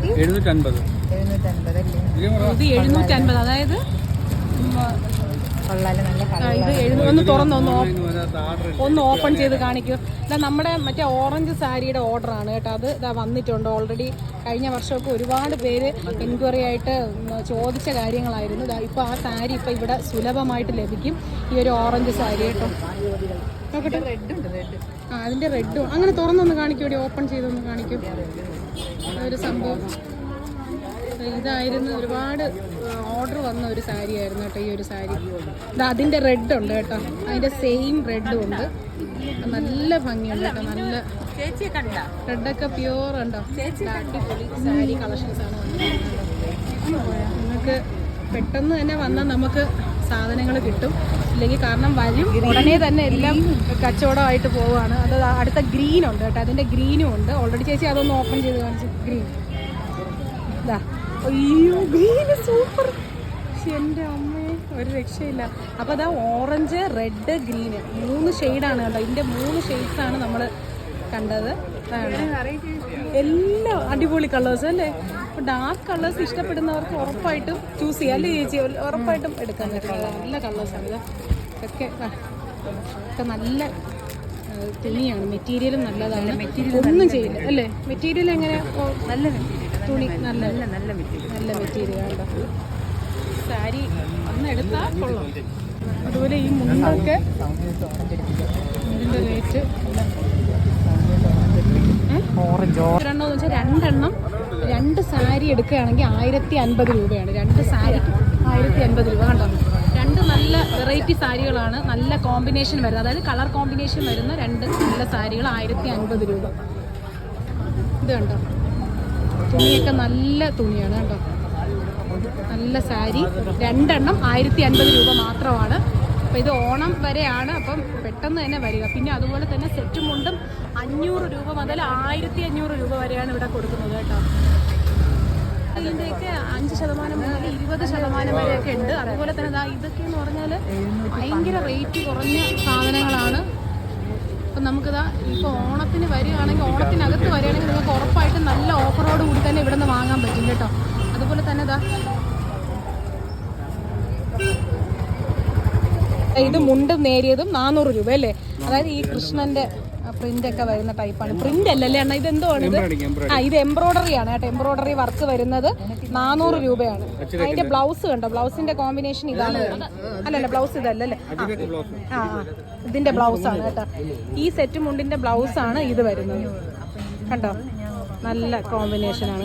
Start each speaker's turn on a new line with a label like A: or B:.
A: 750
B: ഇത് 750. അതായത് ഇത് ഒന്ന് ഒന്ന് ഓപ്പൺ ചെയ്ത് കാണിക്കൂ. ഇതാ നമ്മുടെ മറ്റേ ഓറഞ്ച് സാരിയുടെ ഓർഡറാണ് കേട്ടോ. അത് ഇതാ വന്നിട്ടുണ്ട് ഓൾറെഡി. കഴിഞ്ഞ വർഷമൊക്കെ ഒരുപാട് പേര് എൻക്വയറി ആയിട്ട് ചോദിച്ച കാര്യങ്ങളായിരുന്നു. ഇപ്പോൾ ആ സാരി ഇപ്പോൾ ഇവിടെ സുലഭമായിട്ട് ലഭിക്കും. ഈ ഒരു ഓറഞ്ച് സാരി കേട്ടോ. നോക്കട്ടെ, അതിൻ്റെ റെഡും അങ്ങനെ തുറന്നൊന്ന് കാണിക്കൂടി, ഓപ്പൺ ചെയ്തൊന്ന് കാണിക്കും. ഒരു സംഭവം ഇതായിരുന്നു. ഒരുപാട് ഓർഡർ വന്ന ഒരു സാരി ആയിരുന്നു കേട്ടോ ഈ ഒരു സാരി. അതിൻ്റെ റെഡ് ഉണ്ട് കേട്ടോ, അതിൻ്റെ സെയിം റെഡും ഉണ്ട്. നല്ല ഭംഗിയുണ്ട് കേട്ടോ. നല്ല റെഡൊക്കെ പ്യൂർ ഉണ്ടോ. അടിപൊളി സാരി കളക്ഷൻസ് ആണ് വന്നിരിക്കുന്നത്. നിങ്ങൾക്ക് പെട്ടെന്ന് തന്നെ വന്നാൽ നമുക്ക് സാധനങ്ങൾ കിട്ടും. ഇല്ലെങ്കിൽ കാരണം വരും ഉടനെ തന്നെ എല്ലാം കച്ചവടമായിട്ട് പോവുകയാണ്. അത് അടുത്ത ഗ്രീൻ ഉണ്ട് കേട്ടോ, അതിൻ്റെ ഗ്രീനും ഉണ്ട് ഓൾറെഡി. ചേച്ചി അതൊന്ന് ഓപ്പൺ ചെയ്ത് കാണിച്ചു. ഗ്രീൻ ഇതാ, അയ്യോ ഗ്രീൻ സൂപ്പർ. എൻ്റെ അമ്മയെ ഒരു രക്ഷയില്ല. അപ്പോൾ അതാ ഓറഞ്ച്, റെഡ്, ഗ്രീന് 3 ഷെയ്ഡാണ് കേട്ടോ. ഇതിൻ്റെ 3 ഷെയ്ഡ്സാണ് നമ്മൾ കണ്ടത്. എല്ലാം അടിപൊളി കളേഴ്സ് അല്ലേ. അപ്പോൾ ഡാർക്ക് കളേഴ്സ് ഇഷ്ടപ്പെടുന്നവർക്ക് ഉറപ്പായിട്ടും ചൂസ് ചെയ്യാം അല്ലേ ചേച്ചി? ഉറപ്പായിട്ടും എടുക്കാൻ പറ്റുന്നത് നല്ല കളേഴ്സാണ്. ഇതൊക്കെ നല്ല തുണിയാണ്, മെറ്റീരിയലും നല്ലതാണ്. ഒന്നും ചെയ്യില്ല അല്ലേ? മെറ്റീരിയൽ എങ്ങനെ? നല്ല തുണി, നല്ല മെറ്റീരിയൽ ആണ്. സാരി ഒന്ന് എടുത്താൽ കൊള്ളാം. അതുപോലെ ഈ മുണ്ടൊക്കെ ഇതിൻ്റെ റേറ്റ് ഒരെണ്ണം വെച്ചാൽ 2 എണ്ണം 2 സാരി എടുക്കുകയാണെങ്കിൽ 1050 രൂപയാണ്. 2 സാരിക്ക് 1050 രൂപ കണ്ടോ. 2 നല്ല വെറൈറ്റി സാരികളാണ്, നല്ല കോമ്പിനേഷൻ വരുന്നത്. അതായത് കളർ കോമ്പിനേഷൻ വരുന്ന 2 നല്ല സാരികൾ 1050 രൂപ. ഇത് കണ്ടോ, തുണിയൊക്കെ നല്ല തുണിയാണ് കേട്ടോ. നല്ല സാരി 2 എണ്ണം 1050 രൂപ മാത്രമാണ്. അപ്പോൾ ഇത് ഓണം വരെയാണ്, അപ്പം പെട്ടെന്ന് തന്നെ വരിക. പിന്നെ അതുപോലെ തന്നെ സെറ്റ് മുണ്ടും 500 രൂപ മുതൽ 1500 രൂപ വരെയാണ് ഇവിടെ കൊടുക്കുന്നത് കേട്ടോ. ഇതിൻ്റെയൊക്കെ 5% മുതൽ 20% വരെയൊക്കെ ഉണ്ട്. അതുപോലെ തന്നെ ഇതൊക്കെ എന്ന് പറഞ്ഞാൽ ഭയങ്കര റേറ്റ് കുറഞ്ഞ സാധനങ്ങളാണ്. അപ്പം നമുക്കിതാ ഇപ്പോൾ ഓണത്തിന് വരികയാണെങ്കിൽ, ഓണത്തിനകത്ത് വരികയാണെങ്കിൽ നിങ്ങൾക്ക് ഉറപ്പായിട്ടും നല്ല ഓഫറോട് കൂടി തന്നെ ഇവിടെ നിന്ന് വാങ്ങാൻ പറ്റും കേട്ടോ. അതുപോലെ തന്നെ ഇത് മുണ്ട് നേരിയതും 400 രൂപ അല്ലേ. അതായത് ഈ കൃഷ്ണന്റെ പ്രിന്റ് ഒക്കെ വരുന്ന ടൈപ്പാണ്. പ്രിന്റ് അല്ലല്ലേ അണ്ണ, ഇത് എന്തോ ആണ് ഇത്? ഇത് എംബ്രോയിഡറി ആണ് കേട്ടോ. എംബ്രോയിഡറി വർക്ക് വരുന്നത് 400 രൂപയാണ്. അതിന്റെ ബ്ലൗസ് കണ്ടോ, ബ്ലൗസിന്റെ കോമ്പിനേഷൻ ഇതാണ്. അല്ലല്ല, ബ്ലൗസ് ഇതല്ലേ. ഇതിന്റെ ബ്ലൗസ് ആണ് കേട്ടോ. ഈ സെറ്റ് മുണ്ടിന്റെ ബ്ലൗസ് ആണ് ഇത് വരുന്നത് കണ്ടോ. നല്ല കോമ്പിനേഷൻ ആണ്.